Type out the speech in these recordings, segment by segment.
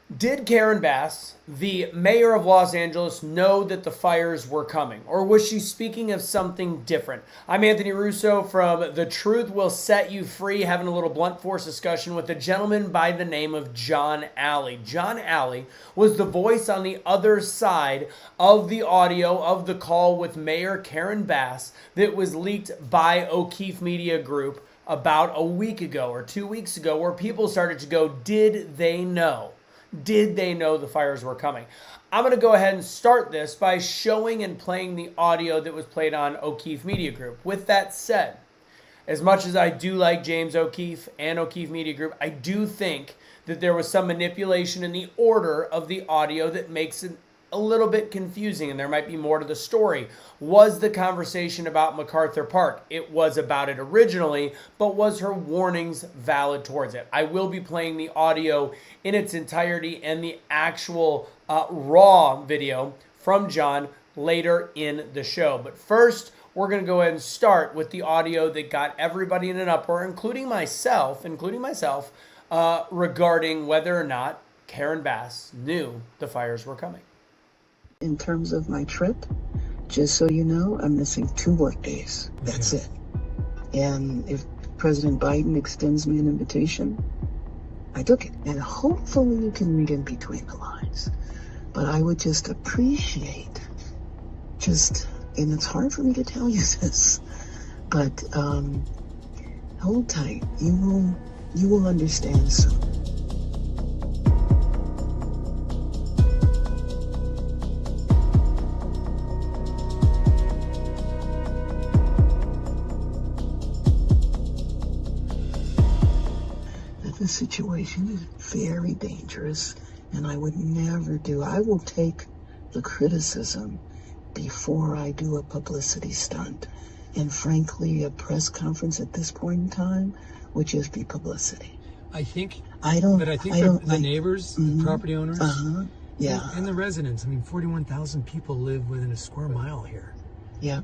Did Karen Bass, the mayor of Los Angeles, know that the fires were coming? Or was she speaking of something different? I'm Anthony Russo from The Truth Will Set You Free, having a little blunt force discussion with a gentleman by the name of John Alle. John Alle was the voice on the other side of the audio of the call with Mayor Karen Bass that was leaked by O'Keefe Media Group about a week ago or 2 weeks ago, where people started to go, did they know? Did they know the fires were coming? I'm going to go ahead and start this by showing and playing the audio that was played on O'Keefe Media Group. With that said, as much as I do like James O'Keefe and O'Keefe Media Group, I do think that there was some manipulation in the order of the audio that makes it a little bit confusing, and there might be more to the story. Was the conversation about MacArthur Park? It was about it originally, but was her warnings valid towards it? I will be playing the audio in its entirety and the actual raw video from John later in the show. But first, we're going to go ahead and start with the audio that got everybody in an uproar, including myself, regarding whether or not Karen Bass knew the fires were coming. In terms of my trip, just so you know, I'm missing 2 work days. That's it. And if President Biden extends me an invitation, I took it. And hopefully you can read in between the lines. But I would just appreciate and it's hard for me to tell you this, but hold tight. You will understand soon. The situation is very dangerous, and I would never I will take the criticism before I do a publicity stunt. And frankly, a press conference at this point in time would just be publicity. I think the neighbors, the property owners, yeah, and the residents. I mean, 41,000 people live within a square mile here. Yeah.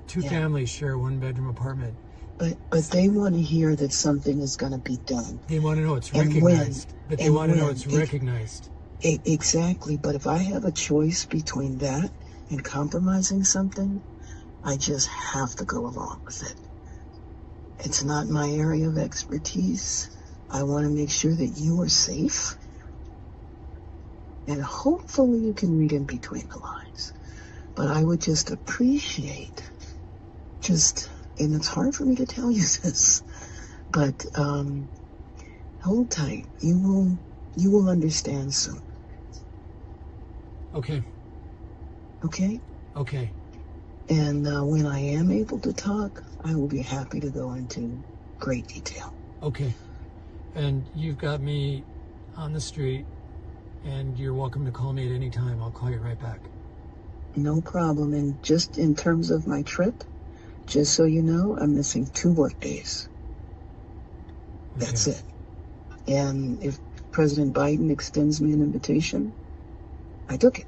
2 families share a 1-bedroom apartment. But they want to hear that something is going to be done. They want to know it's recognized. But they want to know it's recognized. Exactly. But if I have a choice between that and compromising something, I just have to go along with it. It's not my area of expertise. I want to make sure that you are safe. And hopefully you can read in between the lines. But I would just appreciate and it's hard for me to tell you this, but hold tight. You will understand soon. Okay. Okay? Okay. And when I am able to talk, I will be happy to go into great detail. Okay. And you've got me on the street, and you're welcome to call me at any time. I'll call you right back. No problem. And just in terms of my trip, just so you know, I'm missing 2 work days. That's it. And if President Biden extends me an invitation, I took it.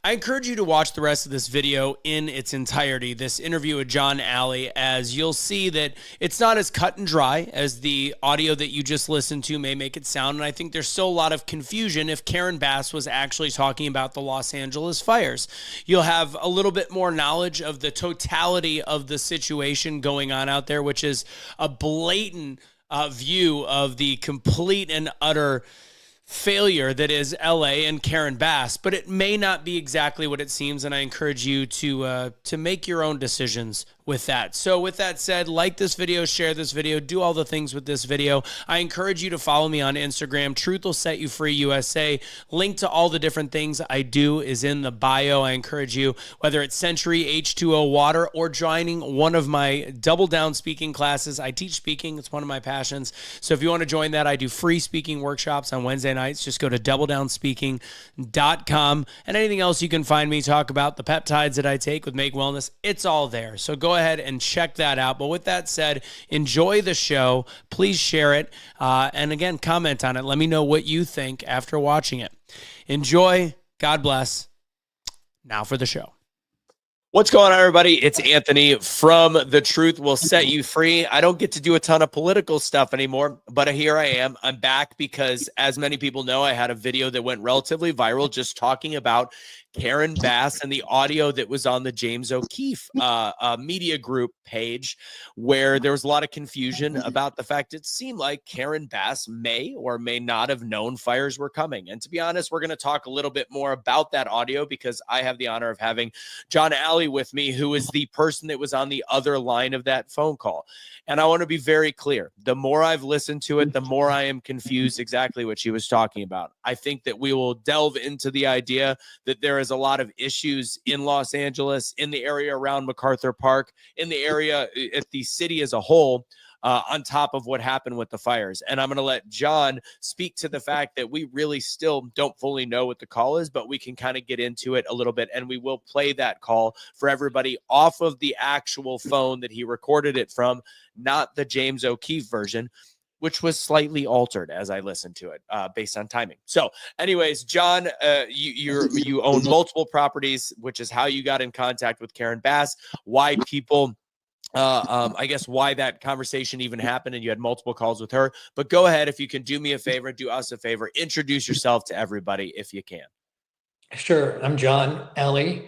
I encourage you to watch the rest of this video in its entirety, this interview with John Alle, as you'll see that it's not as cut and dry as the audio that you just listened to may make it sound. And I think there's still a lot of confusion if Karen Bass was actually talking about the Los Angeles fires. You'll have a little bit more knowledge of the totality of the situation going on out there, which is a blatant view of the complete and utter failure that is LA and Karen Bass, but it may not be exactly what it seems, and I encourage you to make your own decisions with that. So with that said, like this video, share this video, do all the things with this video. I encourage you to follow me on Instagram, Truth Will Set You Free USA. Link to all the different things I do is in the bio. I encourage you, whether it's Century H2O Water or joining one of my Double Down speaking classes. I teach speaking. It's one of my passions. So if you want to join that, I do free speaking workshops on Wednesday nights. Just go to doubledownspeaking.com, and anything else you can find me talk about, the peptides that I take with Make Wellness, it's all there. So go ahead and check that out. But with that said, enjoy the show. Please share it. And again, comment on it. Let me know what you think after watching it. Enjoy. God bless. Now for the show. What's going on, everybody? It's Anthony from The Truth Will Set You Free. I don't get to do a ton of political stuff anymore, but here I am. I'm back because, as many people know, I had a video that went relatively viral just talking about Karen Bass and the audio that was on the James O'Keefe media group page, where there was a lot of confusion about the fact it seemed like Karen Bass may or may not have known fires were coming. And to be honest, we're going to talk a little bit more about that audio because I have the honor of having John Alle with me, who is the person that was on the other line of that phone call. And I want to be very clear. The more I've listened to it, the more I am confused exactly what she was talking about. I think that we will delve into the idea that there is a lot of issues in Los Angeles, in the area around MacArthur Park, in the area at the city as a whole, on top of what happened with the fires. And I'm going to let John speak to the fact that we really still don't fully know what the call is, but we can kind of get into it a little bit. And we will play that call for everybody off of the actual phone that he recorded it from, not the James O'Keefe version, which was slightly altered as I listened to it based on timing. So anyways, John, you own multiple properties, which is how you got in contact with Karen Bass, why people I guess why that conversation even happened, and you had multiple calls with her. But go ahead, if you can do me a favor, do us a favor, introduce yourself to everybody if you can. Sure. I'm John Alle.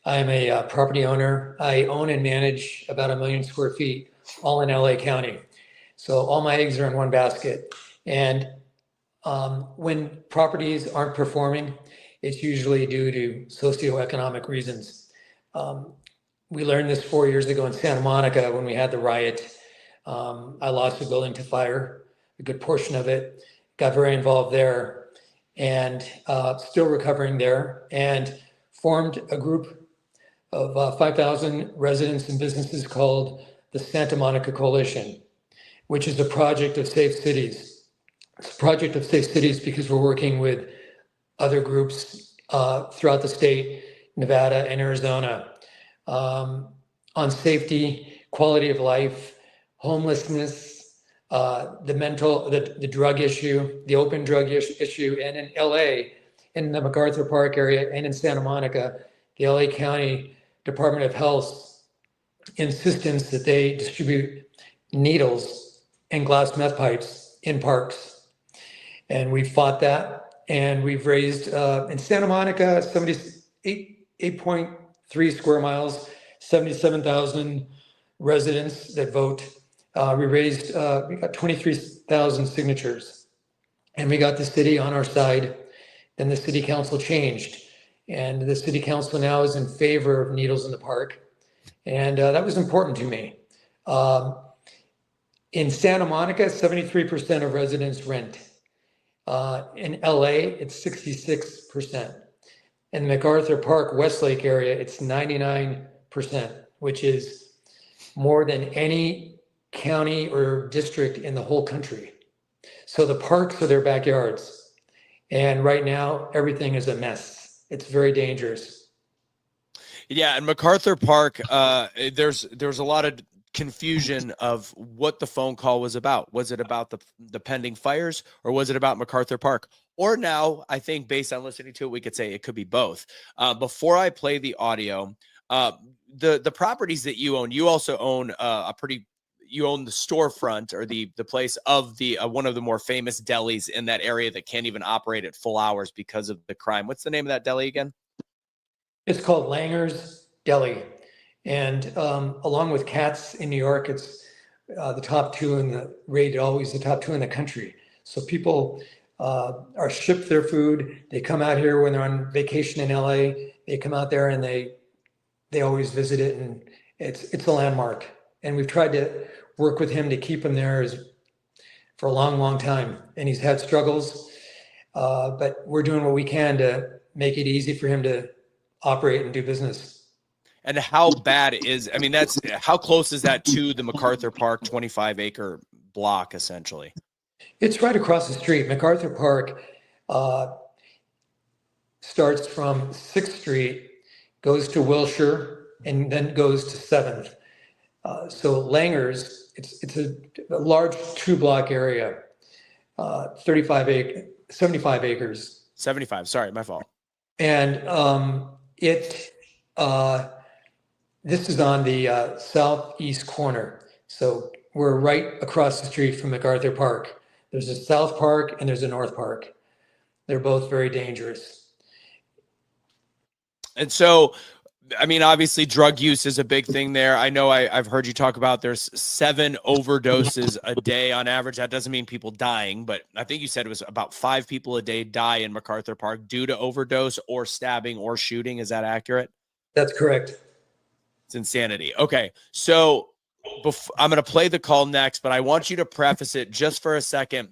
I'm a property owner. I own and manage about 1 million square feet, all in LA County. So all my eggs are in one basket. And when properties aren't performing, it's usually due to socioeconomic reasons. We learned this 4 years ago in Santa Monica when we had the riot. I lost a building to fire, a good portion of it, got very involved there, and still recovering there, and formed a group of 5,000 residents and businesses called the Santa Monica Coalition, which is a project of safe cities. It's a project of safe cities because we're working with other groups throughout the state, Nevada and Arizona, on safety, quality of life, homelessness, the drug issue, the open drug issue, and in LA, in the MacArthur Park area, and in Santa Monica, the LA County Department of Health's insistence that they distribute needles and glass meth pipes in parks. And we fought that, and we've raised, in Santa Monica, 8.3 square miles, 77,000 residents that vote. We got 23,000 signatures, and we got the city on our side. Then the city council changed, and the city council now is in favor of needles in the park. And that was important to me. In Santa Monica, 73% of residents rent. In LA, it's 66%. In the MacArthur Park, Westlake area, it's 99%, which is more than any county or district in the whole country. So the parks are their backyards. And right now, everything is a mess. It's very dangerous. Yeah, and MacArthur Park, there's a lot of confusion of what the phone call was about. Was it about the pending fires, or was it about MacArthur Park? Or now, I think based on listening to it, we could say it could be both. Before I play the audio, the properties that you own, you also own you own the storefront or the place of the one of the more famous delis in that area that can't even operate at full hours because of the crime. What's the name of that deli again? It's called Langer's Deli. And along with Katz in New York, it's the top two rated always the top two in the country. So people are shipped their food. They come out here when they're on vacation in LA. They come out there and they always visit it, and it's a landmark. And we've tried to work with him to keep him there for a long, long time. And he's had struggles, but we're doing what we can to make it easy for him to operate and do business. And how bad how close is that to the MacArthur Park 25-acre block, essentially? It's right across the street. MacArthur Park starts from 6th Street, goes to Wilshire, and then goes to 7th. So Langer's, it's a large 2-block area, 75 acres. 75, sorry, my fault. And it This is on the southeast corner. So we're right across the street from MacArthur Park. There's a South Park and there's a North Park. They're both very dangerous. And so, I mean, obviously, drug use is a big thing there. I know I've heard you talk about there's 7 overdoses a day on average. That doesn't mean people dying, but I think you said it was about 5 people a day die in MacArthur Park due to overdose or stabbing or shooting. Is that accurate? That's correct. It's insanity. Okay, so I'm going to play the call next, but I want you to preface it just for a second.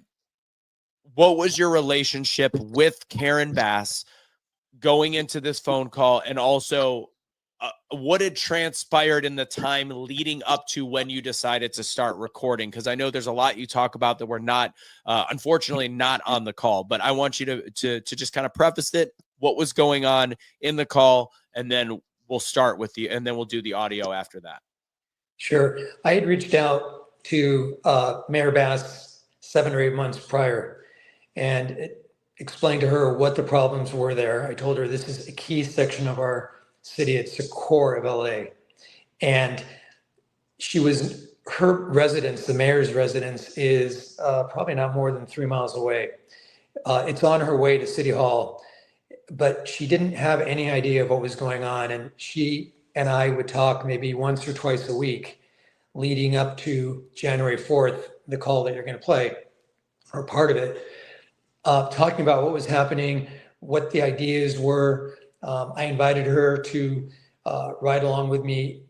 What was your relationship with Karen Bass going into this phone call, and also what had transpired in the time leading up to when you decided to start recording? Because I know there's a lot you talk about that we're not, unfortunately, not on the call. But I want you to just kind of preface it, what was going on in the call, and then we'll start with and then we'll do the audio after that. Sure. I had reached out to Mayor Bass 7 or 8 months prior and explained to her what the problems were there. I told her this is a key section of our city. It's the core of LA. And her residence, the mayor's residence, is probably not more than 3 miles away. It's on her way to City Hall, but she didn't have any idea of what was going on. And she and I would talk maybe once or twice a week leading up to January 4th, the call that you're going to play, or part of it, talking about what was happening, what the ideas were. I invited her to ride along with me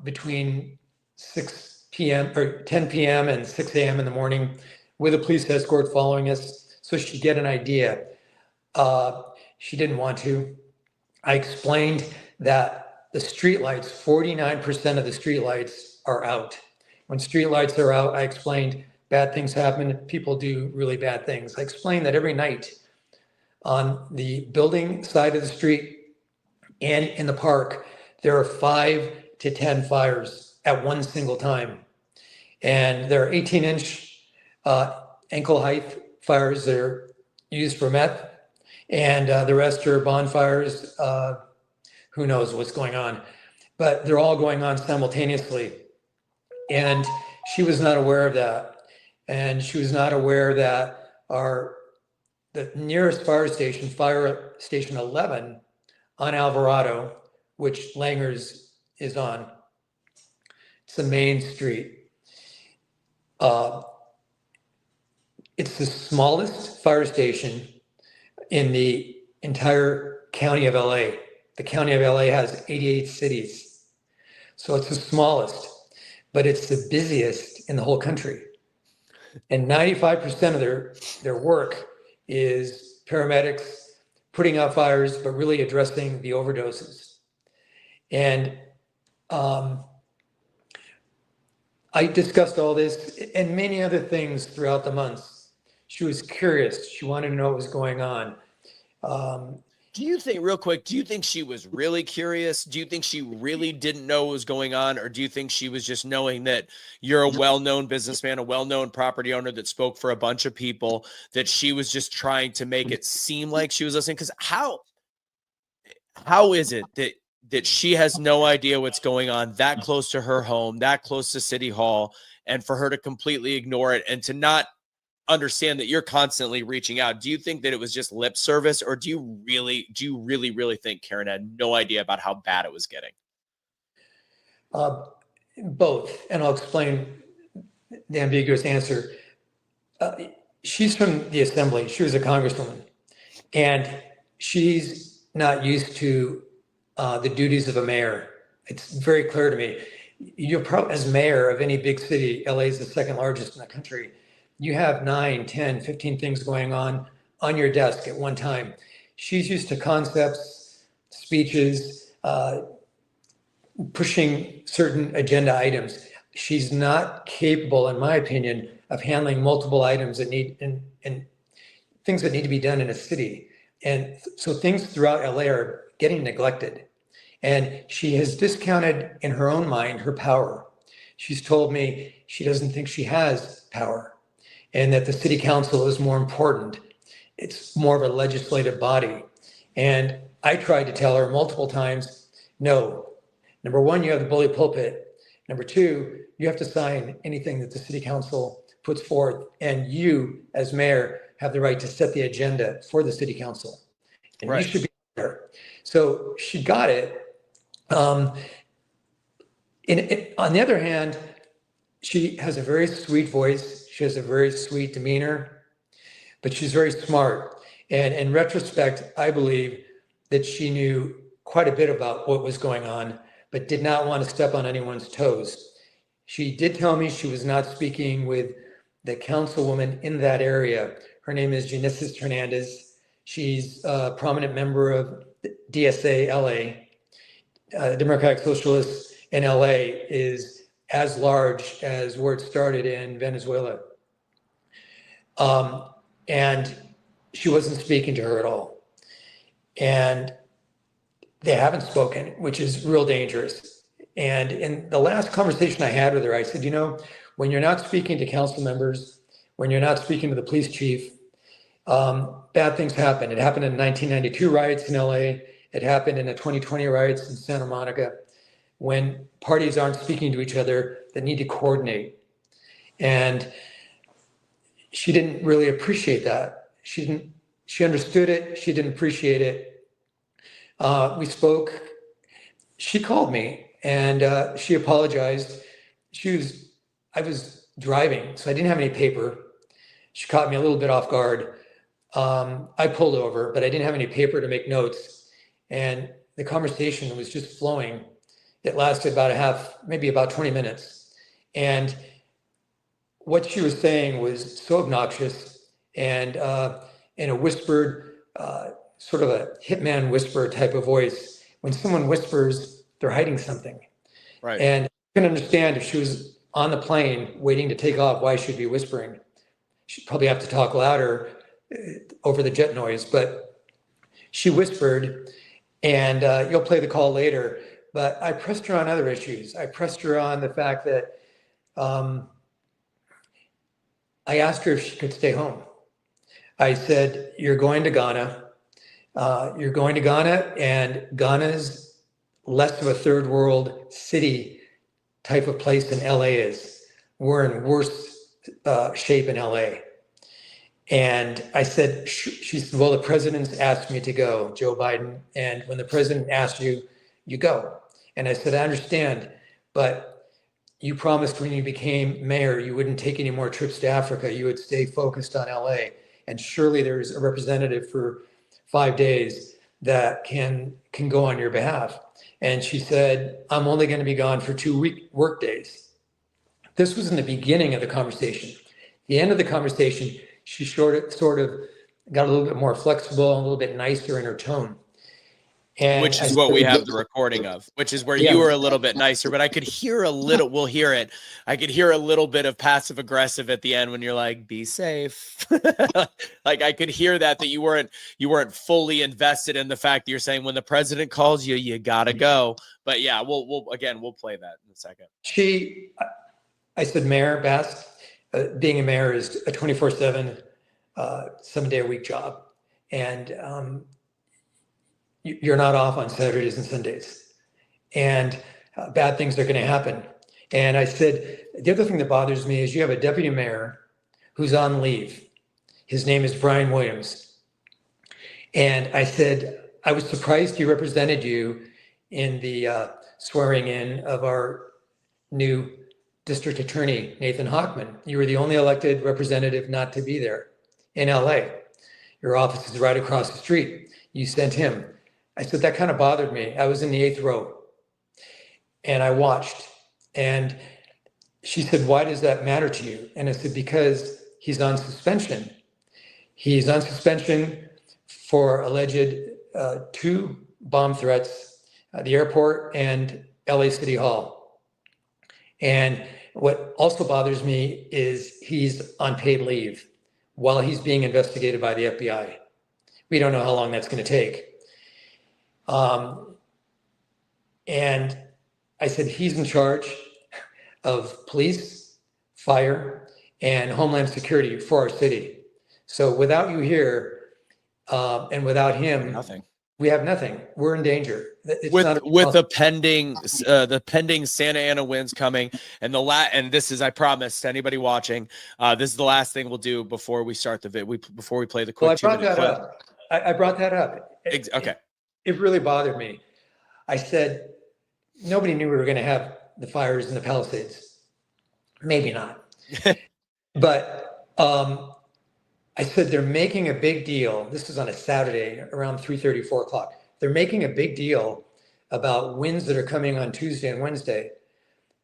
between 6 p.m. or 10 p.m. and 6 a.m. in the morning with a police escort following us so she'd get an idea. She didn't want to. I explained that the streetlights, 49% of the streetlights are out. When streetlights are out, I explained bad things happen. People do really bad things. I explained that every night on the building side of the street and in the park, there are 5 to 10 fires at one single time. And there are 18-inch ankle height fires that are used for meth. And the rest are bonfires. Who knows what's going on, but they're all going on simultaneously. And she was not aware of that. And she was not aware that the nearest fire station 11 on Alvarado, which Langer's is on, it's the main street. It's the smallest fire station in the entire county of LA. The county of LA has 88 cities. So it's the smallest, but it's the busiest in the whole country. And 95% of their work is paramedics putting out fires, but really addressing the overdoses. And I discussed all this and many other things throughout the months. She was curious. She wanted to know what was going on. Do you think, real quick, do you think she was really curious? Do you think she really didn't know what was going on? Or do you think she was just knowing that you're a well-known businessman, a well-known property owner that spoke for a bunch of people, that she was just trying to make it seem like she was listening? Because how is it that she has no idea what's going on that close to her home, that close to City Hall, and for her to completely ignore it and to not understand that you're constantly reaching out? Do you think that it was just lip service, or do you really think Karen had no idea about how bad it was getting? Both, and I'll explain the ambiguous answer. She's from the assembly. She was a congresswoman, and she's not used to the duties of a mayor. It's very clear to me. You're probably, as mayor of any big city, LA is the second largest in the country. You have 9, 10, 15 things going on your desk at one time. She's used to concepts, speeches, pushing certain agenda items. She's not capable, in my opinion, of handling multiple items that need and things that need to be done in a city. And so things throughout LA are getting neglected. And she has discounted in her own mind her power. She's told me she doesn't think she has power, and that the city council is more important. It's more of a legislative body. And I tried to tell her multiple times, no, Number one, you have the bully pulpit. Number two, you have to sign anything that the city council puts forth, and you, as mayor, have the right to set the agenda for the city council. And Right. you should be there. So she got it. On the other hand, she has a very sweet voice. She has a very sweet demeanor, but she's very smart. And in retrospect, I believe that she knew quite a bit about what was going on, but did not want to step on anyone's toes. She did tell me she was not speaking with the councilwoman in that area. Her name is Genesis Hernandez. She's a prominent member of DSA LA. Democratic Socialists in LA is as large as where it started in Venezuela. And she wasn't speaking to her at all. And they haven't spoken, which is real dangerous. And in the last conversation I had with her, I said, you know, when you're not speaking to council members, when you're not speaking to the police chief, bad things happen. It happened in 1992 riots in LA. It happened in the 2020 riots in Santa Monica. When parties aren't speaking to each other, they need to coordinate. And she didn't really appreciate that. She understood it. She didn't appreciate it. We spoke. She called me and she apologized. I was driving, so I didn't have any paper. She caught me a little bit off guard. I pulled over, but I didn't have any paper to make notes. And the conversation was just flowing. It lasted maybe about 20 minutes. And what she was saying was so obnoxious and in a whispered, sort of a hitman whisper type of voice. When someone whispers, they're hiding something. Right. And I can understand if she was on the plane waiting to take off, why she'd be whispering. She'd probably have to talk louder over the jet noise, but she whispered, and you'll play the call later. But I pressed her on other issues. I pressed her on the fact that I asked her if she could stay home. I said, you're going to Ghana. You're going to Ghana, and Ghana's less of a third world city type of place than LA is. We're in worse shape in LA. And I said, she said, well, the president's asked me to go, Joe Biden. And when the president asks you, you go. And I said, I understand, but you promised when you became mayor, you wouldn't take any more trips to Africa. You would stay focused on LA. And surely there's a representative for 5 days that can go on your behalf. And she said, I'm only going to be gone for 2 work days. This was in the beginning of the conversation. The end of the conversation, she sort of got a little bit more flexible, a little bit nicer in her tone. And which is what we have the recording of, which is where you were a little bit nicer, but I could hear a little, we'll hear it. I could hear a little bit of passive aggressive at the end when you're like, be safe. Like I could hear that you weren't fully invested in the fact that you're saying when the president calls you, you gotta go. But yeah, we'll play that in a second. I said, Mayor Bast, being a mayor is a 24/7, 7-day-a-week job. And, you're not off on Saturdays and Sundays, and bad things are going to happen. And I said, the other thing that bothers me is you have a deputy mayor who's on leave. His name is Brian Williams. And I said, I was surprised he represented you in the swearing in of our new district attorney, Nathan Hochman. You were the only elected representative not to be there in LA. Your office is right across the street. You sent him. I said, that kind of bothered me. I was in the 8th row and I watched, and she said, why does that matter to you? And I said, because he's on suspension. He's on suspension for alleged 2 bomb threats at the airport and LA City Hall. And what also bothers me is he's on paid leave while he's being investigated by the FBI. We don't know how long that's going to take. And I said, he's in charge of police, fire, and homeland security for our city. So without you here, and without him, Nothing. We have nothing. We're in danger. It's with not the pending Santa Ana winds coming, and and this is, I promise to anybody watching, this is the last thing we'll do before we start the before we play the quick Well, I brought 2-minute that clip. up. I brought that up. Okay. It really bothered me. I said, nobody knew we were going to have the fires in the Palisades. Maybe not. But I said, they're making a big deal. This was on a Saturday around 3:30, 4 o'clock. They're making a big deal about winds that are coming on Tuesday and Wednesday,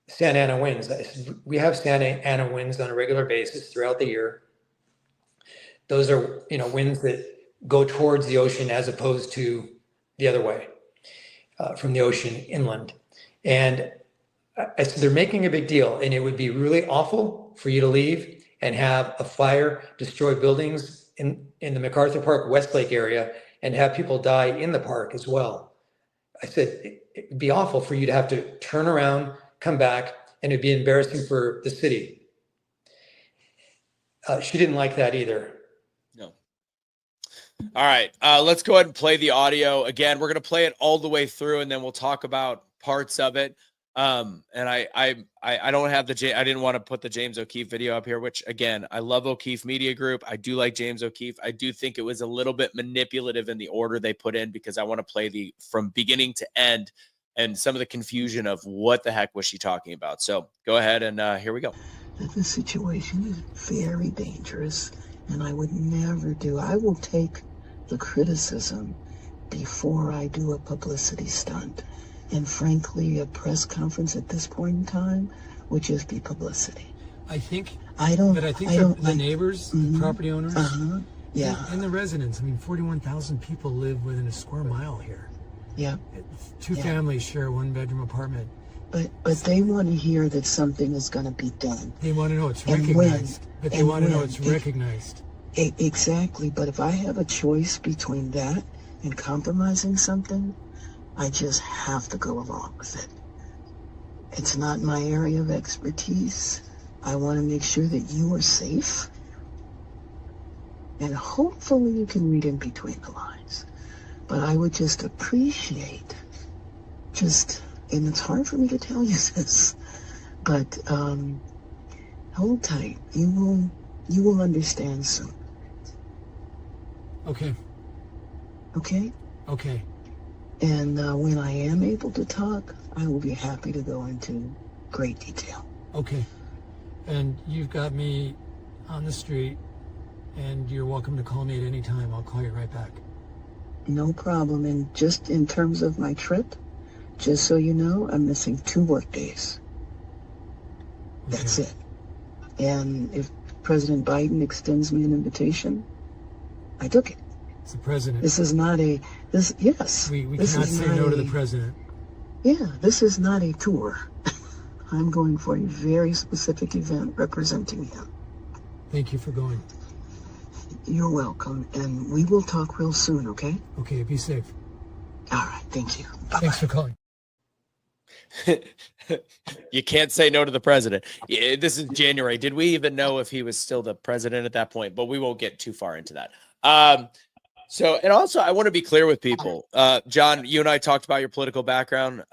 Santa Ana winds. I said, we have Santa Ana winds on a regular basis throughout the year. Those are, winds that go towards the ocean as opposed to the other way, from the ocean inland. And I said, they're making a big deal, and it would be really awful for you to leave and have a fire destroy buildings in the MacArthur Park, Westlake area, and have people die in the park as well. I said, it'd be awful for you to have to turn around, come back, and it'd be embarrassing for the city. She didn't like that either. No. All right, let's go ahead and play the audio again. We're going to play it all the way through, and then we'll talk about parts of it. And I don't have I didn't want to put the James O'Keefe video up here, which again, I love O'Keefe Media Group. I do like James O'Keefe. I do think it was a little bit manipulative in the order they put in, because I want to play from beginning to end and some of the confusion of what the heck was she talking about. So go ahead and here we go. This situation is very dangerous, and I would never I will take the criticism before I do a publicity stunt. And frankly, a press conference at this point in time would just be publicity. I think I don't the neighbors, the property owners, yeah, and the residents. I mean, 41,000 people live within a square mile here. Yeah. Two families share a one-bedroom apartment. But they want to hear that something is going to be done. They want to know it's recognized. But they want to know it's recognized. Exactly. But if I have a choice between that and compromising something, I just have to go along with it. It's not my area of expertise. I want to make sure that you are safe. And hopefully you can read in between the lines. But I would just appreciate and it's hard for me to tell you this, but hold tight. You will understand soon. Okay. Okay? Okay. And when I am able to talk, I will be happy to go into great detail. Okay. And you've got me on the street, and you're welcome to call me at any time. I'll call you right back. No problem. And just in terms of my trip, just so you know, I'm missing 2 work days. Okay. That's it. And if President Biden extends me an invitation, I took it. It's the president. This is not yes. We cannot say no to the president. Yeah, this is not a tour. I'm going for a very specific event representing him. Thank you for going. You're welcome, and we will talk real soon, okay? Okay, be safe. All right, thank you. Bye-bye. Thanks for calling. You can't say no to the president. This is January. Did we even know if he was still the president at that point? But we won't get too far into that. So, and also I want to be clear with people. John, you and I talked about your political background.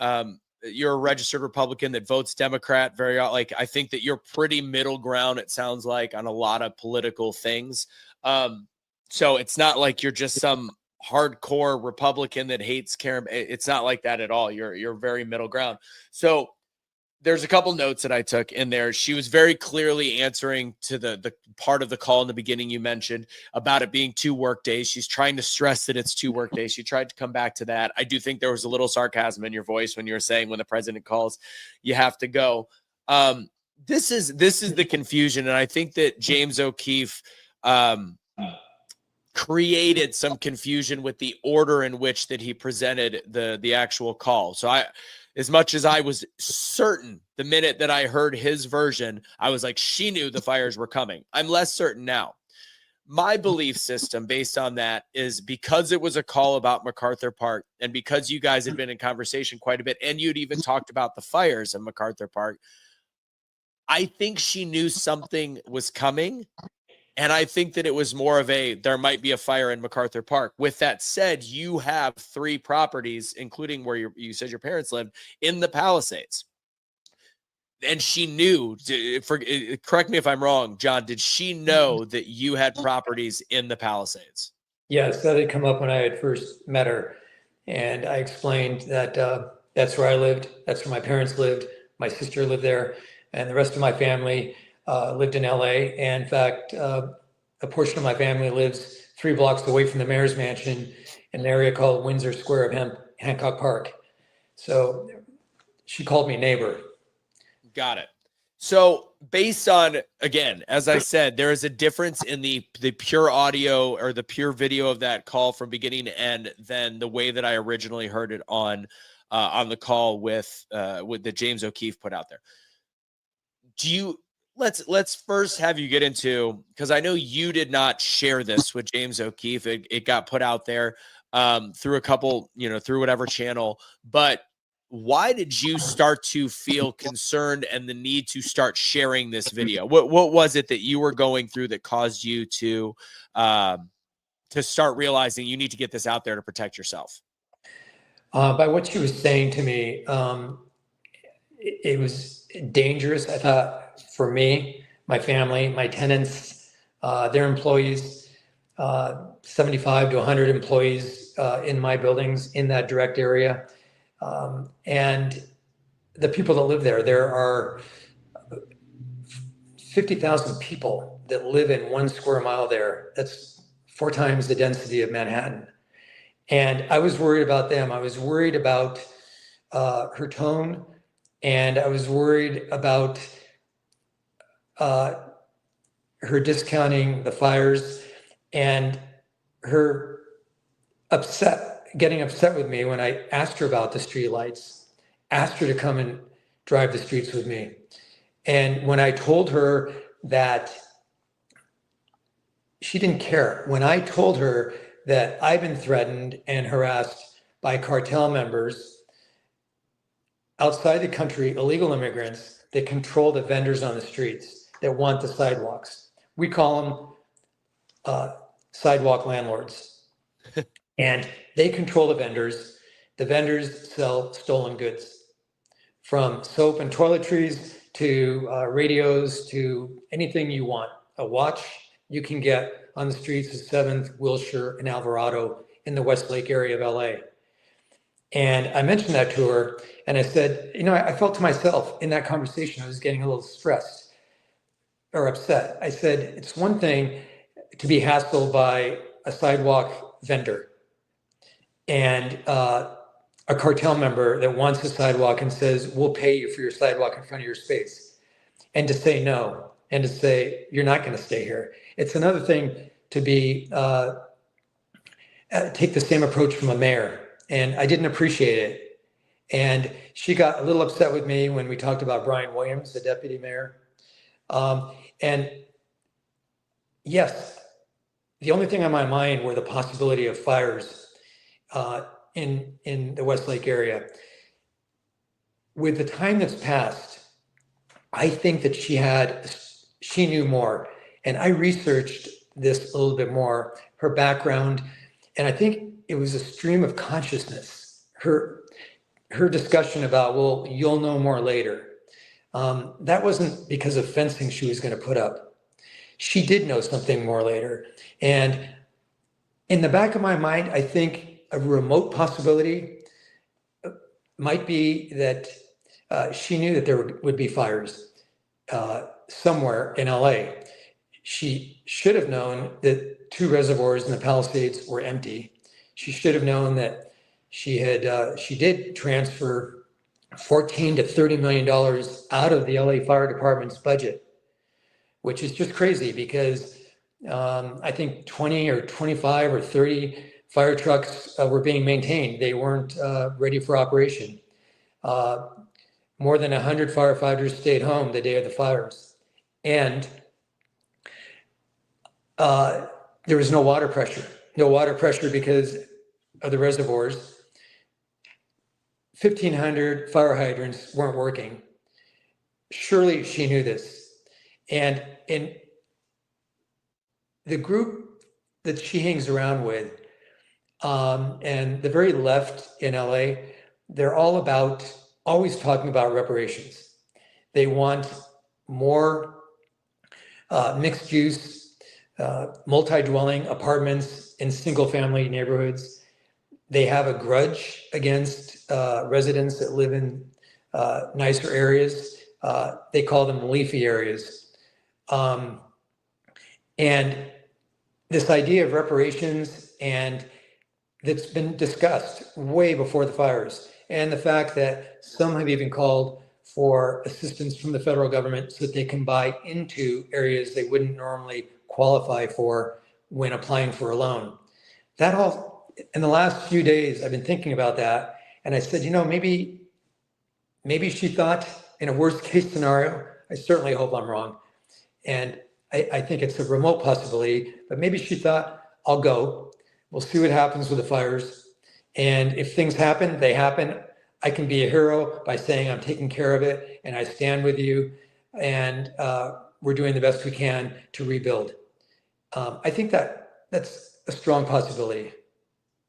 You're a registered Republican that votes Democrat. I think that you're pretty middle ground, it sounds like, on a lot of political things. So it's not like you're just some hardcore Republican that hates Karen. It's not like that at all. You're very middle ground. So there's a couple notes that I took in there. She was very clearly answering to the part of the call in the beginning you mentioned about it being 2 work days. She's trying to stress that it's 2 work days. She tried to come back to that. I do think there was a little sarcasm in your voice when you were saying when the president calls, you have to go. This is the confusion. And I think that James O'Keefe created some confusion with the order in which that he presented the actual call. So as much as I was certain the minute that I heard his version, I was like, she knew the fires were coming. I'm less certain now. My belief system based on that is because it was a call about MacArthur Park, and because you guys had been in conversation quite a bit, and you'd even talked about the fires in MacArthur Park, I think she knew something was coming. And I think that it was more of there might be a fire in MacArthur Park. With that said, you have 3 properties, including where you said your parents lived, in the Palisades. And she knew, correct me if I'm wrong, John, did she know that you had properties in the Palisades? Yes, that had come up when I had first met her. And I explained that that's where I lived. That's where my parents lived. My sister lived there. And the rest of my family lived in LA. And in fact, a portion of my family lives 3 blocks away from the mayor's mansion in an area called Windsor Square of Hancock Park. So she called me neighbor. Got it. So based on, again, as I said, there is a difference in the pure audio or the pure video of that call from beginning to end than the way that I originally heard it on the call with that James O'Keefe put out there. Let's first have you get into, because I know you did not share this with James O'Keefe. It got put out there through a couple, through whatever channel, but why did you start to feel concerned and the need to start sharing this video? What was it that you were going through that caused you to start realizing you need to get this out there to protect yourself? By what she was saying to me, it was dangerous, I thought, for me, my family, my tenants, their employees, 75 to 100 employees in my buildings in that direct area. And the people that live there are 50,000 people that live in 1 square mile there. That's 4 times the density of Manhattan. And I was worried about them. I was worried about her tone, and I was worried about her discounting the fires and her getting upset with me when I asked her about the streetlights, asked her to come and drive the streets with me. And when I told her that she didn't care, when I told her that I've been threatened and harassed by cartel members outside the country, illegal immigrants that control the vendors on the streets that want the sidewalks. We call them sidewalk landlords. And they control the vendors. The vendors sell stolen goods, from soap and toiletries to radios to anything you want. A watch you can get on the streets of 7th, Wilshire, and Alvarado in the Westlake area of LA. And I mentioned that to her, and I said, I felt to myself in that conversation, I was getting a little stressed or upset. I said, it's one thing to be hassled by a sidewalk vendor and a cartel member that wants a sidewalk and says, we'll pay you for your sidewalk in front of your space. And to say no, and to say, you're not going to stay here. It's another thing to take the same approach from a mayor. And I didn't appreciate it. And she got a little upset with me when we talked about Brian Williams, the deputy mayor. And yes, the only thing on my mind were the possibility of fires in the Westlake area. With the time that's passed, I think that she knew more. And I researched this a little bit more, her background, and I think it was a stream of consciousness. Her discussion about, well, you'll know more later. That wasn't because of fencing she was going to put up. She did know something more later. And in the back of my mind, I think a remote possibility might be that she knew that there would be fires somewhere in LA. She should have known that 2 reservoirs in the Palisades were empty. She should have known that she did transfer $14 to $30 million out of the LA Fire Department's budget, which is just crazy because I think 20 or 25 or 30 fire trucks were being maintained. They weren't ready for operation. More than 100 firefighters stayed home the day of the fires. And there was no water pressure. No water pressure because of the reservoirs. 1,500 fire hydrants weren't working. Surely she knew this. And the group that she hangs around with, and the very left in LA, they're all about always talking about reparations. They want more mixed use, multi-dwelling apartments in single-family neighborhoods. They have a grudge against residents that live in nicer areas. They call them leafy areas. And this idea of reparations, and that's been discussed way before the fires, and the fact that some have even called for assistance from the federal government so that they can buy into areas they wouldn't normally qualify for when applying for a loan. That all, in the last few days, I've been thinking about that, and I said, maybe she thought in a worst case scenario, I certainly hope I'm wrong, and I think it's a remote possibility, but maybe she thought, I'll go. We'll see what happens with the fires. And if things happen, they happen. I can be a hero by saying I'm taking care of it and I stand with you, and we're doing the best we can to rebuild. I think that's a strong possibility.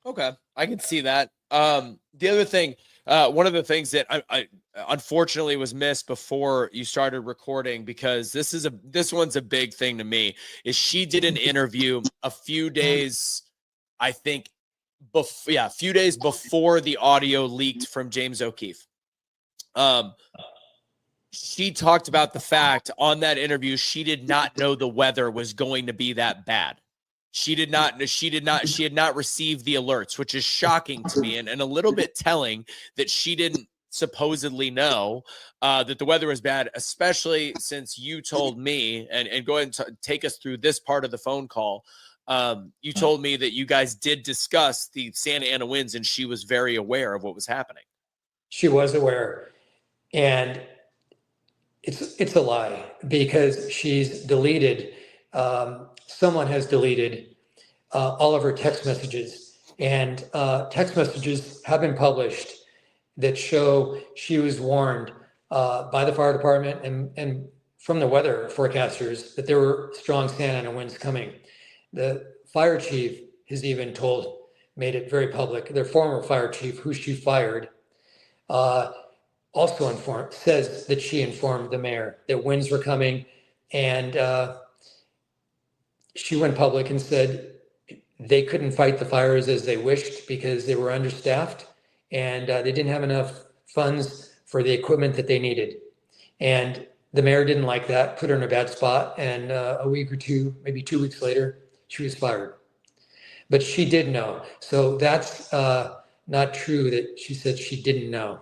Okay, I can see that. The other thing, one of the things that I unfortunately was missed before you started recording, because this one's a big thing to me, is she did an interview a few days, I think, a few days before the audio leaked from James O'Keefe. She talked about the fact on that interview she did not know the weather was going to be that bad. She had not received the alerts, which is shocking to me and a little bit telling that she didn't supposedly know that the weather was bad, especially since you told me, and go ahead and take us through this part of the phone call. You told me that you guys did discuss the Santa Ana winds, and she was very aware of what was happening. She was aware, and it's a lie, because she's deleted. Someone has deleted all of her text messages, and text messages have been published that show she was warned by the fire department and from the weather forecasters that there were strong Santa Ana winds coming. The fire chief has even made it very public. Their former fire chief, who she fired, also says that she informed the mayor that winds were coming, and she went public and said they couldn't fight the fires as they wished because they were understaffed and they didn't have enough funds for the equipment that they needed. And the mayor didn't like that, put her in a bad spot, and a week or two, maybe 2 weeks later, she was fired. But she did know. So that's not true that she said she didn't know.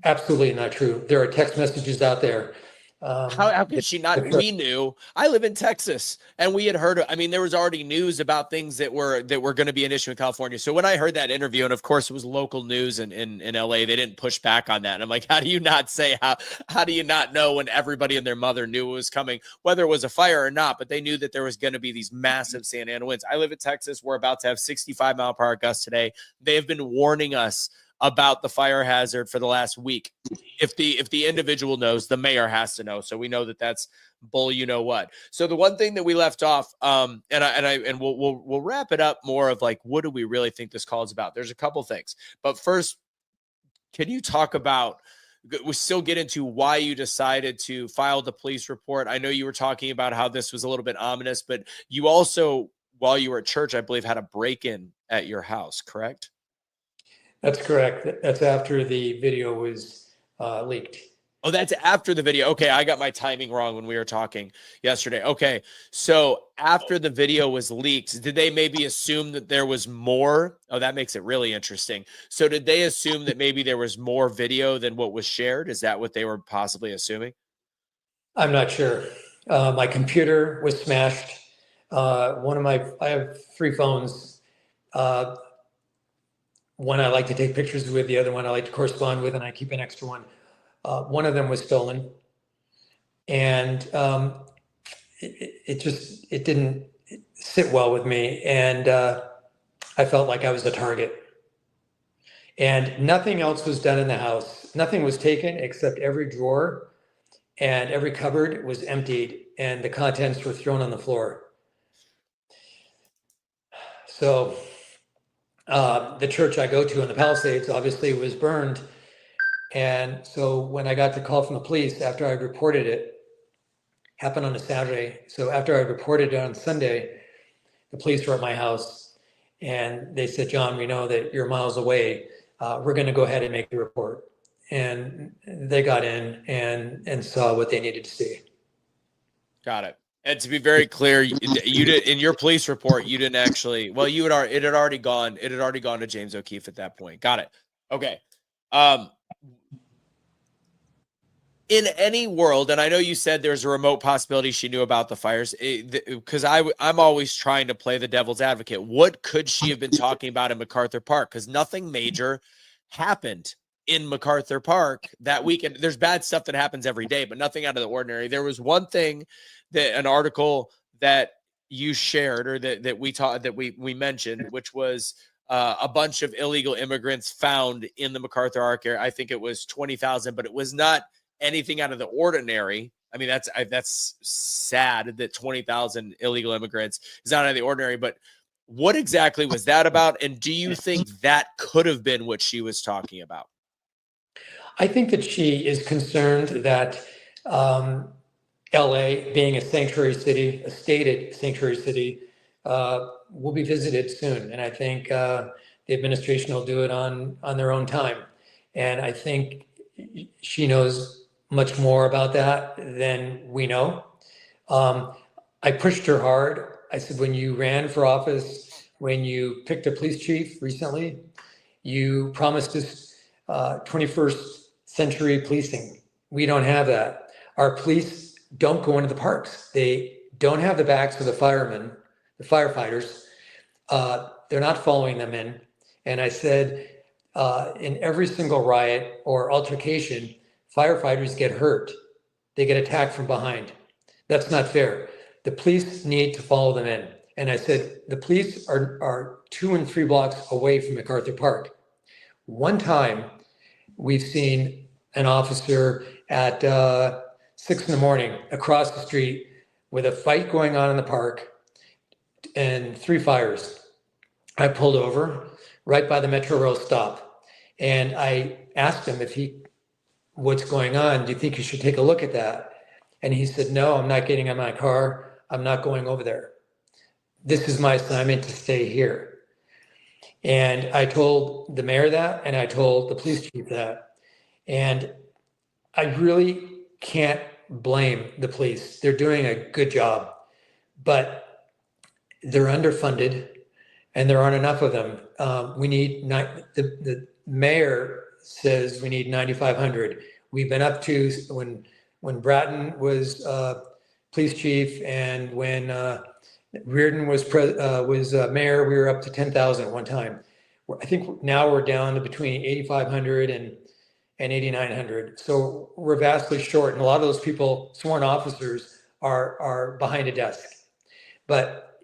Absolutely not true. There are text messages out there. How could she not? We knew. I live in Texas, and we had heard. I mean, there was already news about things that were going to be an issue in California. So when I heard that interview, and of course it was local news in LA, they didn't push back on that. And I'm like, how do you not say how do you not know when everybody and their mother knew it was coming, whether it was a fire or not? But they knew that there was going to be these massive Santa Ana winds. I live in Texas. We're about to have 65-mile-per-hour gusts today. They have been warning us about the fire hazard for the last week. If the individual knows, the mayor has to know. So we know that that's bull, you know what. So the one thing that we left off, and we'll wrap it up more of like, what do we really think this call is about? There's a couple things, but first, can you talk about, we still get into why you decided to file the police report? I know you were talking about how this was a little bit ominous, but you also, while you were at church, I believe, had a break-in at your house, correct? That's correct. That's after the video was leaked. Oh, that's after the video. Okay, I got my timing wrong when we were talking yesterday. Okay, so after the video was leaked, did they maybe assume that there was more? Oh, that makes it really interesting. So did they assume that maybe there was more video than what was shared? Is that what they were possibly assuming? I'm not sure. My computer was smashed. I have 3 phones. One I like to take pictures with, the other one I like to correspond with, and I keep an extra one. One of them was stolen, and it didn't sit well with me, and I felt like I was a target. And nothing else was done in the house. Nothing was taken except every drawer and every cupboard was emptied, and the contents were thrown on the floor. So the church I go to in the Palisades obviously was burned. And so when I got the call from the police after I reported it, happened on a Saturday. So after I reported it on Sunday, the police were at my house and they said, John, we know that you're miles away. We're going to go ahead and make the report. And they got in and saw what they needed to see. Got it. And to be very clear, you did in your police report, you didn't actually, well, it had already gone to James O'Keefe at that point. Got it. Okay. In any world, and I know you said there's a remote possibility she knew about the fires, because I'm always trying to play the devil's advocate. What could she have been talking about in MacArthur Park? Because nothing major happened in MacArthur Park that weekend. There's bad stuff that happens every day, but nothing out of the ordinary. There was one thing that an article that you shared or that we mentioned, which was a bunch of illegal immigrants found in the MacArthur Park area. I think it was 20,000, but it was not anything out of the ordinary. I mean, that's sad that 20,000 illegal immigrants is not out of the ordinary, but what exactly was that about? And do you think that could have been what she was talking about? I think that she is concerned that LA, being a sanctuary city, a stated sanctuary city, will be visited soon. And I think the administration will do it on their own time. And I think she knows much more about that than we know. I pushed her hard. I said, when you ran for office, when you picked a police chief recently, you promised us 21st century policing. We don't have that. Our police don't go into the parks. They don't have the backs of the firemen, the firefighters. They're not following them in. And I said, in every single riot or altercation, firefighters get hurt. They get attacked from behind. That's not fair. The police need to follow them in. And I said, the police are 2 and 3 blocks away from MacArthur Park. One time, we've seen an officer at 6 a.m. across the street with a fight going on in the park and 3 fires. I pulled over right by the Metro Rail stop. And I asked him what's going on? Do you think you should take a look at that? And he said, no, I'm not getting in my car. I'm not going over there. This is my assignment to stay here. And I told the mayor that, and I told the police chief that. And I really can't blame the police. They're doing a good job, but they're underfunded and there aren't enough of them. The mayor says we need 9,500. We've been up to, when Bratton was police chief and when Reardon was mayor, we were up to 10,000 at one time. I think now we're down to between 8,500 and 8,900. So we're vastly short. And a lot of those people, sworn officers, are behind a desk. But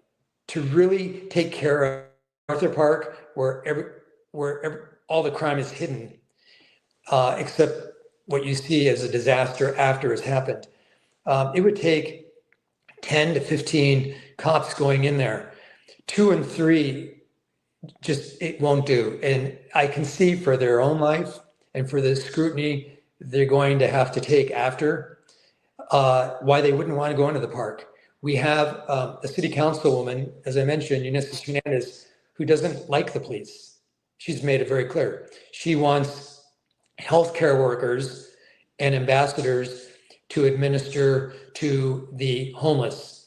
to really take care of Arthur Park, where all the crime is hidden, except what you see as a disaster after it's happened, it would take 10 to 15 cops going in there. 2 and 3, just it won't do. And I can see for their own life and for the scrutiny they're going to have to take after, why they wouldn't want to go into the park. We have a city councilwoman, as I mentioned, Eunice Hernandez, who doesn't like the police. She's made it very clear. She wants healthcare workers and ambassadors to administer to the homeless.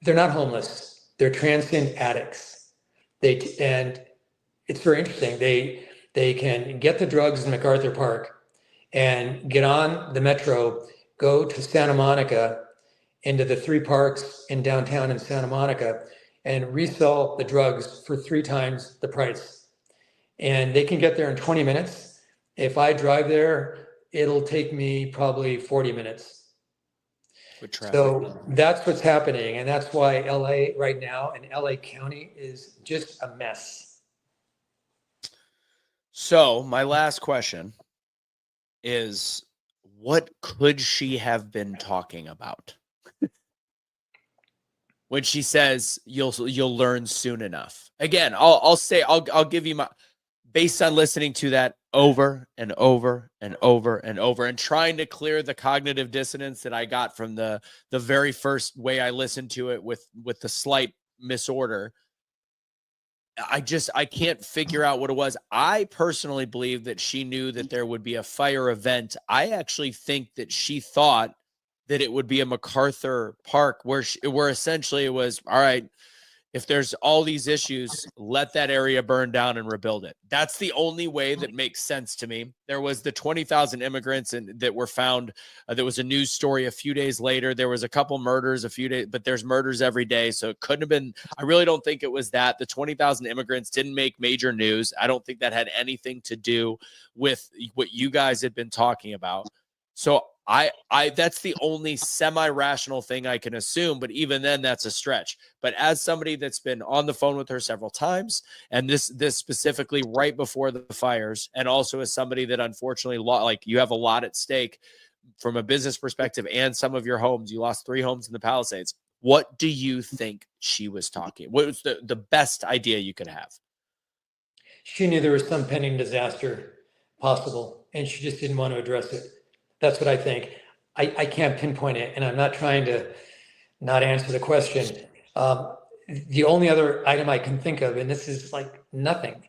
They're not homeless. They're transient addicts. And it's very interesting. They can get the drugs in MacArthur Park and get on the metro, go to Santa Monica, into the 3 parks in downtown in Santa Monica, and resell the drugs for 3 times the price. And they can get there in 20 minutes. If I drive there, it'll take me probably 40 minutes. So that's what's happening. And that's why LA right now and LA County is just a mess. So my last question is, what could she have been talking about? when she says you'll learn soon enough. Again, I'll give you my, based on listening to that over and over and over and over and trying to clear the cognitive dissonance that I got from the very first way I listened to it with the slight misorder. I can't figure out what it was. I personally believe that she knew that there would be a fire event. I actually think that she thought that it would be a MacArthur Park where essentially it was, all right, if there's all these issues, let that area burn down and rebuild it. That's the only way that makes sense to me. There was the 20,000 immigrants that were found. There was a news story a few days later. There was a couple murders a few days, but there's murders every day. So it couldn't have been, I really don't think it was that. The 20,000 immigrants didn't make major news. I don't think that had anything to do with what you guys had been talking about. So I that's the only semi-rational thing I can assume, but even then that's a stretch. But as somebody that's been on the phone with her several times, and this specifically right before the fires, and also as somebody that unfortunately like you have a lot at stake from a business perspective and some of your homes, you lost 3 homes in the Palisades. What do you think she was talking? What was the best idea you could have? She knew there was some pending disaster possible, and she just didn't want to address it. That's what I think. I can't pinpoint it, and I'm not trying to not answer the question. The only other item I can think of, and this is like nothing,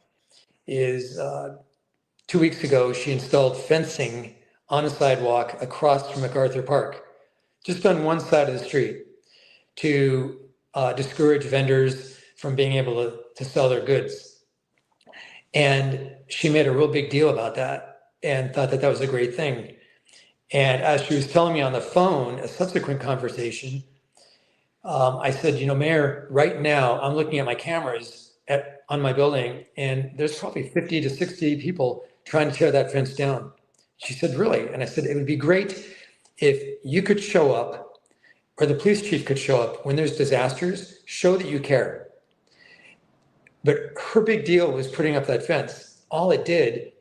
is 2 weeks ago, she installed fencing on a sidewalk across from MacArthur Park, just on one side of the street, to discourage vendors from being able to sell their goods. And she made a real big deal about that and thought that that was a great thing. And as she was telling me on the phone, a subsequent conversation, I said, Mayor, right now I'm looking at my cameras on my building, and there's probably 50 to 60 people trying to tear that fence down. She said, really? And I said, it would be great if you could show up, or the police chief could show up when there's disasters, show that you care. But her big deal was putting up that fence. All it did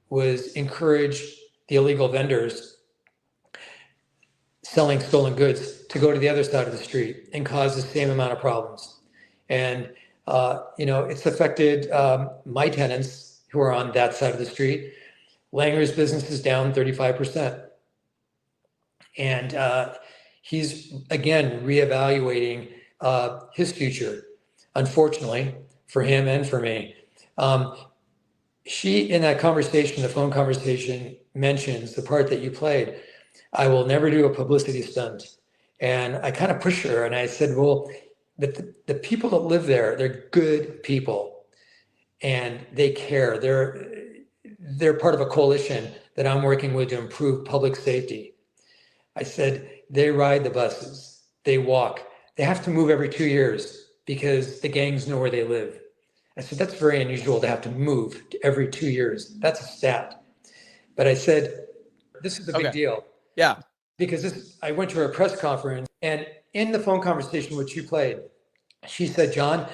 was encourage the illegal vendors selling stolen goods to go to the other side of the street and cause the same amount of problems. And, it's affected my tenants who are on that side of the street. Langer's business is down 35%. And he's, again, reevaluating his future, unfortunately, for him and for me. She, in that conversation, the phone conversation, mentions the part that you played. I will never do a publicity stunt. And I kind of pushed her and I said, well, the people that live there, they're good people and they care. They're part of a coalition that I'm working with to improve public safety. I said, they ride the buses, they walk, they have to move every 2 years because the gangs know where they live. I said, that's very unusual to have to move every 2 years. That's a stat. But I said, this is a big deal. Yeah. Because I went to her press conference, and in the phone conversation which you played, she said, John,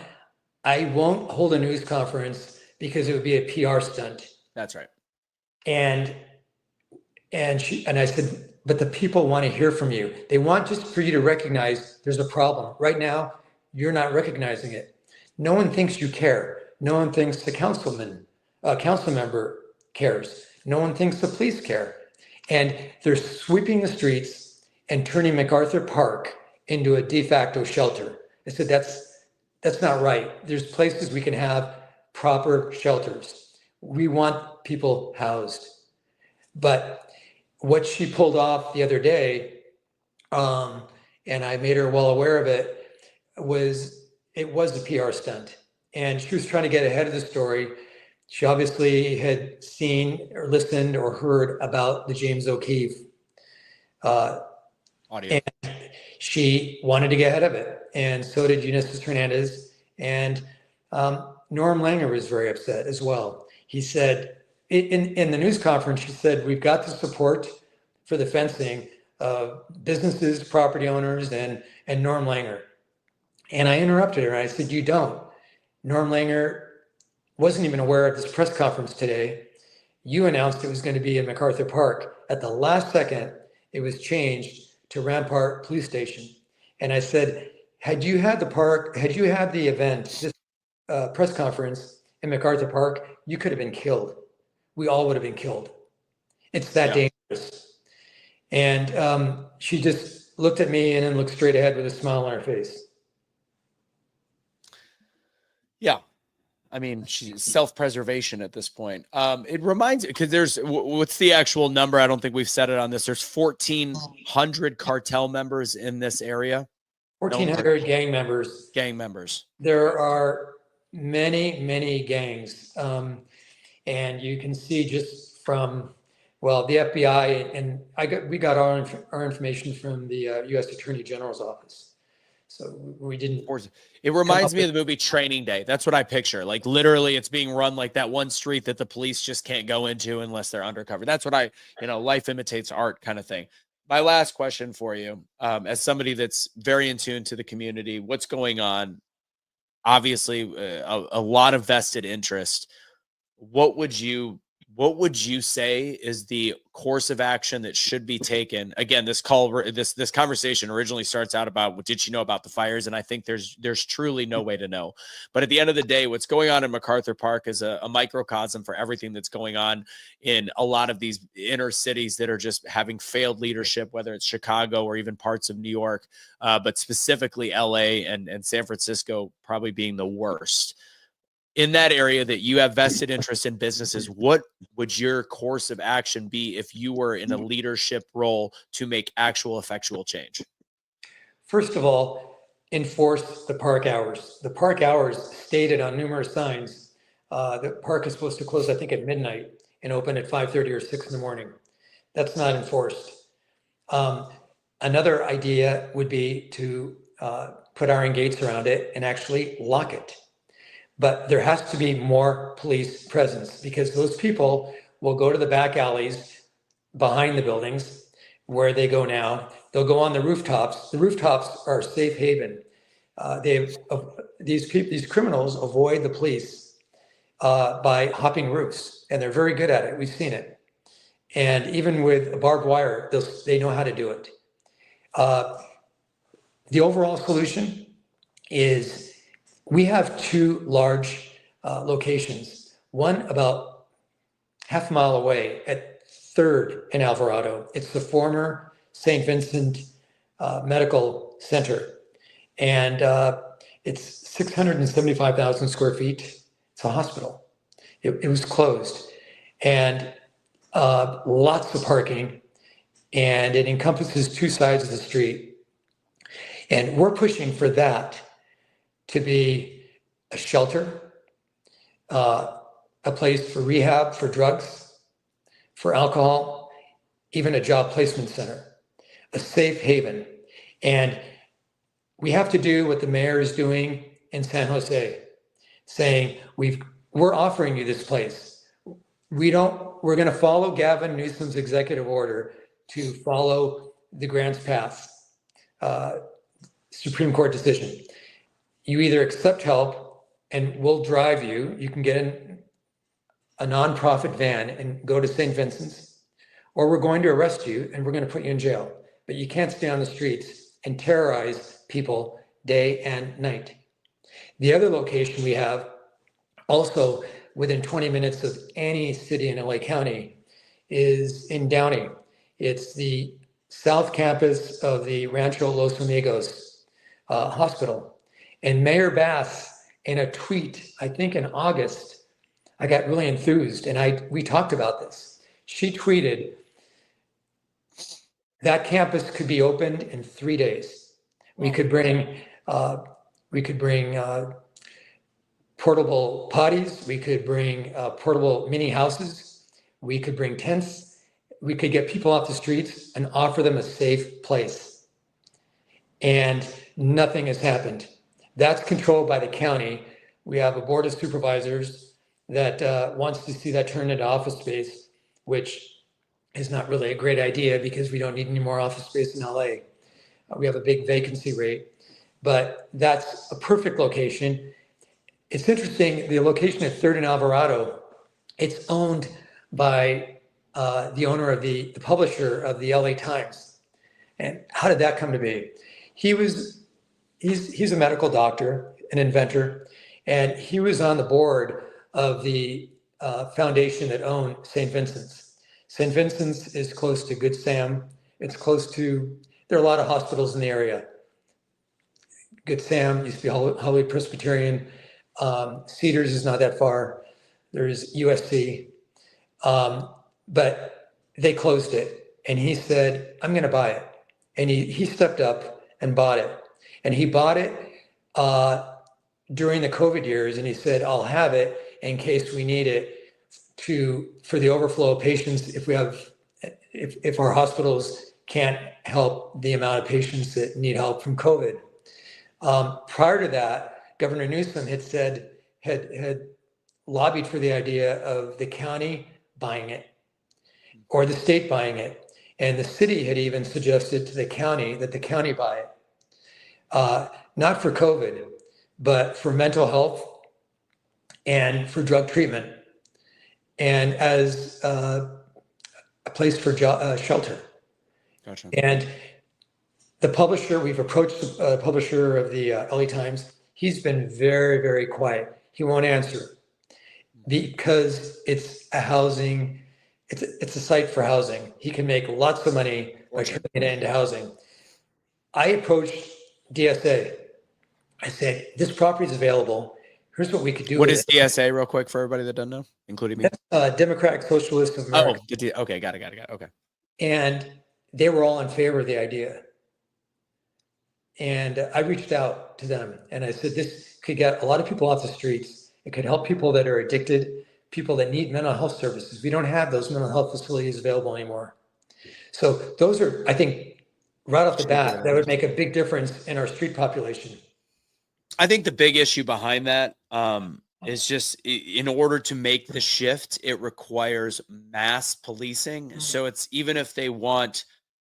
I won't hold a news conference because it would be a PR stunt. That's right. And I said, but the people want to hear from you. They want just for you to recognize there's a problem. Right now, you're not recognizing it. No one thinks you care. No one thinks the council member cares. No one thinks the police care. And they're sweeping the streets and turning MacArthur Park into a de facto shelter. I said, that's not right. There's places we can have proper shelters. We want people housed. But what she pulled off the other day, and I made her well aware of it, was a PR stunt. And she was trying to get ahead of the story. She obviously had seen or listened or heard about the James O'Keefe audio. And she wanted to get ahead of it. And so did Eunice Hernandez. And Norm Langer was very upset as well. He said, in the news conference, she said, we've got the support for the fencing of businesses, property owners, and Norm Langer. And I interrupted her and I said, you don't. Norm Langer wasn't even aware of this press conference today. You announced it was going to be in MacArthur Park. At the last second, it was changed to Rampart Police Station. And I said, Had you had the event, this press conference in MacArthur Park, you could have been killed. We all would have been killed. It's that dangerous. And she just looked at me and then looked straight ahead with a smile on her face. Yeah. I mean, she's self-preservation at this point. It reminds me, because there's, what's the actual number? I don't think we've said it on this. There's 1,400 cartel members in this area. 1,400 gang members. Gang members. There are many gangs. And you can see just from, well, the FBI, and we got our information from the U.S. Attorney General's office. So we didn't. It reminds me of the movie Training Day. That's what I picture. Like literally it's being run like that one street that the police just can't go into unless they're undercover. That's what life imitates art kind of thing. My last question for you, as somebody that's very in tune to the community, what's going on? Obviously a lot of vested interest. What would you say is the course of action that should be taken? Again, this conversation originally starts out about, what did you know about the fires? And I think there's truly no way to know. But at the end of the day, what's going on in MacArthur Park is a microcosm for everything that's going on in a lot of these inner cities that are just having failed leadership, whether it's Chicago or even parts of New York, but specifically LA and San Francisco probably being the worst. In that area that you have vested interest in businesses, what would your course of action be if you were in a leadership role to make actual effectual change? First of all, enforce the park hours. The park hours stated on numerous signs. The park is supposed to close, I think, at midnight and open at 5:30 or 6 in the morning. That's not enforced. Another idea would be to put iron gates around it and actually lock it. But there has to be more police presence, because those people will go to the back alleys behind the buildings where they go now. They'll go on the rooftops. The rooftops are a safe haven. These criminals avoid the police by hopping roofs, and they're very good at it. We've seen it. And even with barbed wire, they know how to do it. The overall solution is, we have two large locations, one about half a mile away at 3rd and Alvarado. It's the former St. Vincent Medical Center. And it's 675,000 square feet. It's a hospital. It was closed. And lots of parking. And it encompasses 2 sides of the street. And we're pushing for that to be a shelter, a place for rehab for drugs, for alcohol, even a job placement center, a safe haven. And we have to do what the mayor is doing in San Jose, saying, we're offering you this place. We're going to follow Gavin Newsom's executive order to follow the Grants Pass Supreme Court decision. You either accept help and we'll drive you. You can get in a nonprofit van and go to St. Vincent's, or we're going to arrest you and we're going to put you in jail. But you can't stay on the streets and terrorize people day and night. The other location we have, also within 20 minutes of any city in LA County, is in Downey. It's the South Campus of the Rancho Los Amigos Hospital. And Mayor Bass, in a tweet, I think in August, I got really enthused, and we talked about this. She tweeted, that campus could be opened in 3 days. We could bring portable potties. We could bring portable mini houses. We could bring tents. We could get people off the streets and offer them a safe place. And nothing has happened. That's controlled by the county. We have a board of supervisors that wants to see that turned into office space, which is not really a great idea because we don't need any more office space in LA. We have a big vacancy rate, but that's a perfect location. It's interesting, the location at 3rd and Alvarado, it's owned by the owner of the publisher of the LA Times. And how did that come to be? He was he's a medical doctor, an inventor, and he was on the board of the foundation that owned St. Vincent's. St. Vincent's is close to Good Sam. It's close to, there are a lot of hospitals in the area. Good Sam used to be Holy Presbyterian. Cedars is not that far. There's USC. But they closed it. And he said, I'm going to buy it. And he stepped up and bought it. And he bought it during the COVID years. And he said, I'll have it in case we need it for the overflow of patients if our hospitals can't help the amount of patients that need help from COVID. Prior to that, Governor Newsom had lobbied for the idea of the county buying it or the state buying it. And the city had even suggested to the county that the county buy it. Not for COVID, but for mental health and for drug treatment and as a place for shelter. Gotcha. And the publisher, we've approached the publisher of the LA Times. He's been very, very quiet. He won't answer because it's a housing, it's a site for housing. He can make lots of money by turning it into housing. I approached DSA. I said, this property is available. Here's what we could do. What is DSA, real quick, for everybody that doesn't know, including me? Democratic Socialists of America. Oh, okay, got it. Okay. And they were all in favor of the idea. And I reached out to them and I said, this could get a lot of people off the streets. It could help people that are addicted, people that need mental health services. We don't have those mental health facilities available anymore. So those are, I think, right off the bat, that would make a big difference in our street population. I think the big issue behind that is just in order to make the shift, it requires mass policing. So it's even if the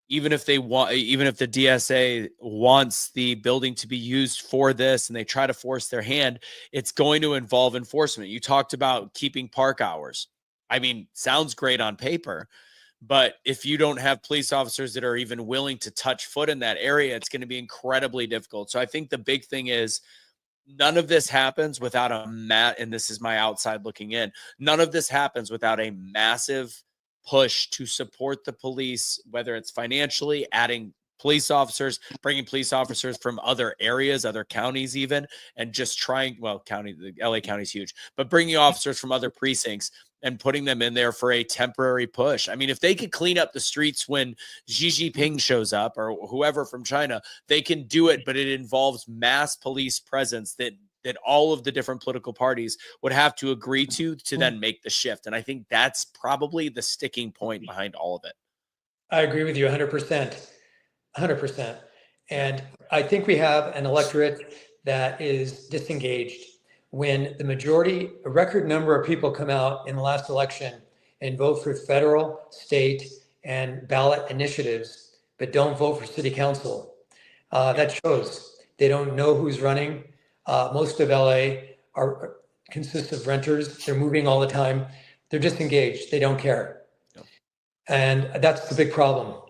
DSA wants the building to be used for this and they try to force their hand, it's going to involve enforcement. You talked about keeping park hours. I mean, sounds great on paper, but if you don't have police officers that are even willing to touch foot in that area, it's going to be incredibly difficult. So I think the big thing is none of this happens without and this is my outside looking in. None of this happens without a massive push to support the police, whether it's financially, adding police officers, bringing police officers from other areas, other counties even, and just trying, the LA County is huge, but bringing officers from other precincts and putting them in there for a temporary push. I mean, if they could clean up the streets when Xi Jinping shows up or whoever from China, they can do it, but it involves mass police presence that all of the different political parties would have to agree to then make the shift. And I think that's probably the sticking point behind all of it. I agree with you 100%. 100%. And I think we have an electorate that is disengaged. When the majority, a record number of people come out in the last election and vote for federal, state, and ballot initiatives, but don't vote for city council, that shows they don't know who's running. Most of LA consists of renters. They're moving all the time. They're disengaged. They don't care. No. And that's the big problem.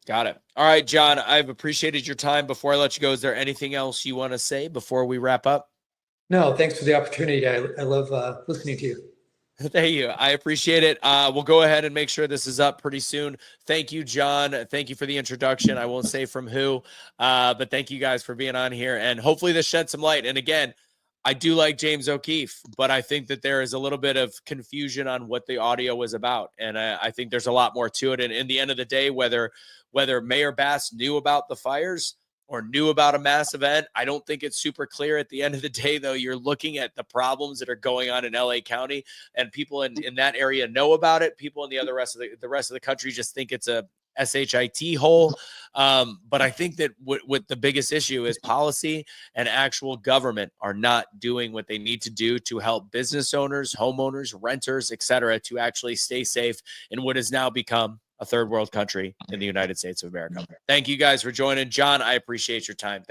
Got it. All right, John, I've appreciated your time. Before I let you go, is there anything else you want to say before we wrap up? No, thanks for the opportunity. I love listening to you. Thank you. I appreciate it. We'll go ahead and make sure this is up pretty soon. Thank you, John. Thank you for the introduction. I won't say from who, but thank you guys for being on here. And hopefully this sheds some light. And again, I do like James O'Keefe, but I think that there is a little bit of confusion on what the audio was about. And I think there's a lot more to it. And in the end of the day, whether Mayor Bass knew about the fires or knew about a mass event, I don't think it's super clear. At the end of the day, though, you're looking at the problems that are going on in LA County, and people in that area know about it. People in the rest of the country just think it's a SHIT hole. But I think that what the biggest issue is policy and actual government are not doing what they need to do to help business owners, homeowners, renters, etc., to actually stay safe in what has now become a third world country in the United States of America. Thank you guys for joining. John, I appreciate your time. Thank you.